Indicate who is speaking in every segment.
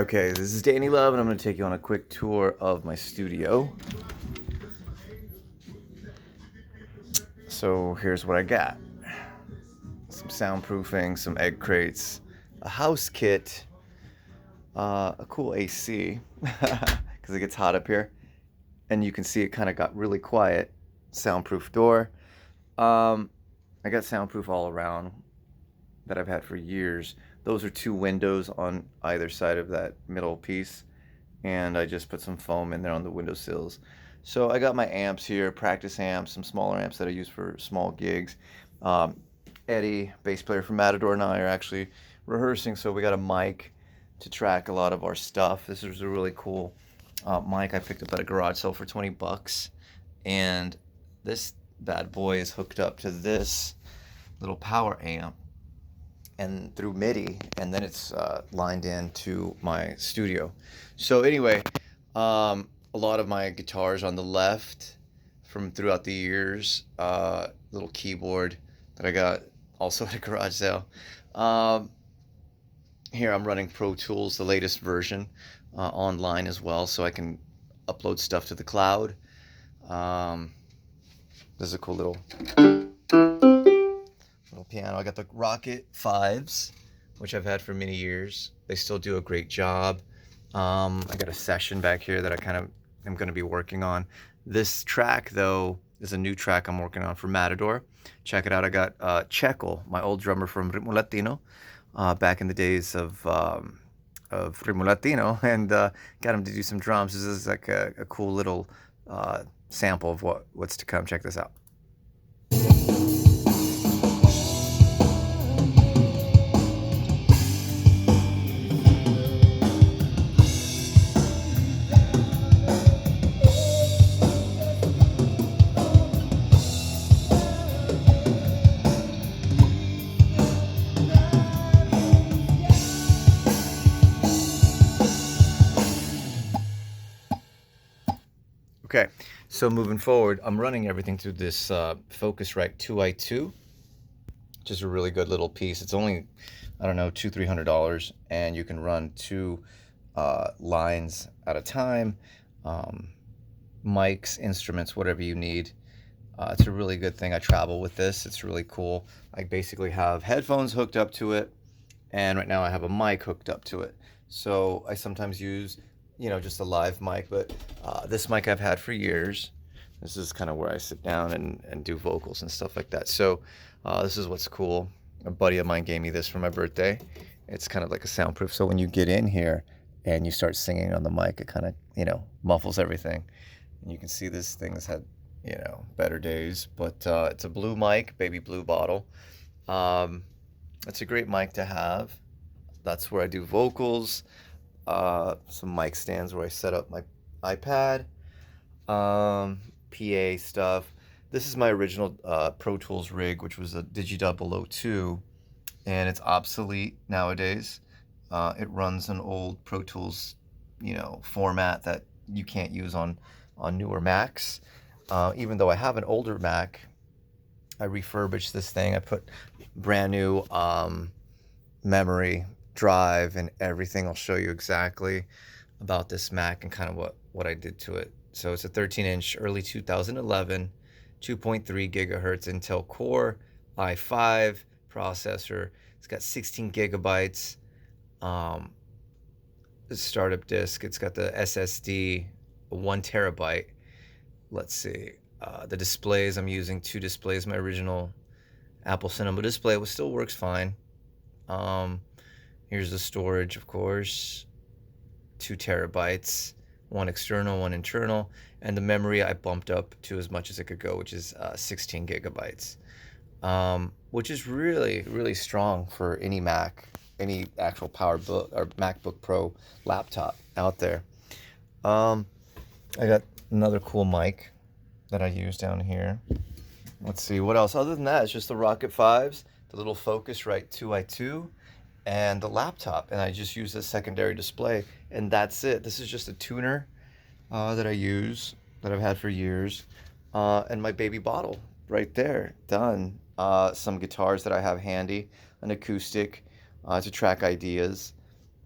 Speaker 1: Okay, this is Danny Love, and I'm going to take you on a quick tour of my studio. So here's what I got. Some soundproofing, some egg crates, a house kit, a cool AC, because it gets hot up here. And you can see it kind of got really quiet. Soundproof door. I got soundproof all around that I've had for years. Those are two windows on either side of that middle piece. And I just put some foam in there on the windowsills. So I got my amps here, practice amps, some smaller amps that I use for small gigs. Um, Eddie, bass player from Matador, and I are actually rehearsing, so we got a mic to track a lot of our stuff. This is a really cool mic I picked up at a garage sale for 20 bucks. And this bad boy is hooked up to this little power amp and through MIDI, and then it's lined into my studio. So anyway, a lot of my guitars on the left from throughout the years, little keyboard that I got also at a garage sale. Here I'm running Pro Tools, the latest version, online as well, so I can upload stuff to the cloud. This is a cool little piano. I got the Rocket 5s, which I've had for many years. They still do a great job. I got a session back here that I kind of am going to be working on. This track, though, is a new track I'm working on for Matador. Check it out. I got Checo, my old drummer from Ritmo Latino, back in the days of Ritmo Latino, and got him to do some drums. This is like a cool little sample of what's to come. Check this out. Okay, so moving forward, I'm running everything through this Focusrite 2i2, which is a really good little piece. It's only, I don't know, $200-300, and you can run two lines at a time, mics, instruments, whatever you need. It's a really good thing. I travel with this. It's really cool. I basically have headphones hooked up to it, and right now I have a mic hooked up to it. So I sometimes use, just a live mic, but this mic I've had for years. This is kind of where I sit down and do vocals and stuff like that. So this is what's cool. A buddy of mine gave me this for my birthday. It's kind of like a soundproof. So when you get in here and you start singing on the mic, it kind of, muffles everything. And you can see this thing has had, better days. But it's a blue mic, baby blue bottle. It's a great mic to have. That's where I do vocals. Some mic stands where I set up my iPad, PA stuff. This is my original Pro Tools rig, which was a Digidub 002, and it's obsolete nowadays. It runs an old Pro Tools, format that you can't use on newer Macs. Even though I have an older Mac, I refurbished this thing. I put brand new memory, drive, and everything. I'll show you exactly about this Mac and kind of what I did to it. So it's a 13-inch early 2011 2.3 gigahertz Intel Core i5 processor. It's got 16 gigabytes startup disk. It's got the SSD 1 terabyte. Let's see, the displays, I'm using two displays. My original Apple Cinema display still works fine. Here's the storage, of course, 2 terabytes, one external, one internal, and the memory I bumped up to as much as it could go, which is 16 gigabytes, which is really, really strong for any Mac, any actual PowerBook or MacBook Pro laptop out there. I got another cool mic that I use down here. Let's see, what else? Other than that, it's just the Rocket 5s, the little Focusrite 2i2, and the laptop, and I just use the secondary display, and that's it. This is just a tuner that I use, that I've had for years, and my baby bottle right there, done. Some guitars that I have handy, an acoustic to track ideas,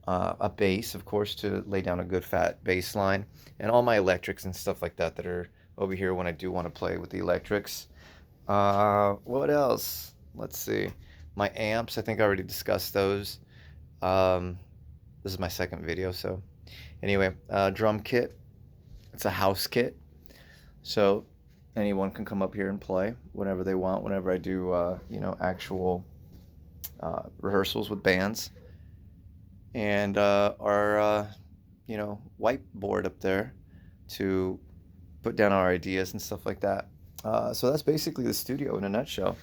Speaker 1: a bass, of course, to lay down a good fat bass line, and all my electrics and stuff like that that are over here when I do want to play with the electrics. What else? Let's see. My amps, I think I already discussed those. Um, this is my second video, so anyway, drum kit. It's a house kit, so anyone can come up here and play whenever they want. Whenever I do, actual rehearsals with bands, and our whiteboard up there to put down our ideas and stuff like that. So that's basically the studio in a nutshell.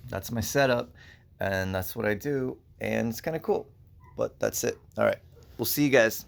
Speaker 1: That's my setup, and that's what I do, and it's kind of cool. But that's it. All right, we'll see you guys.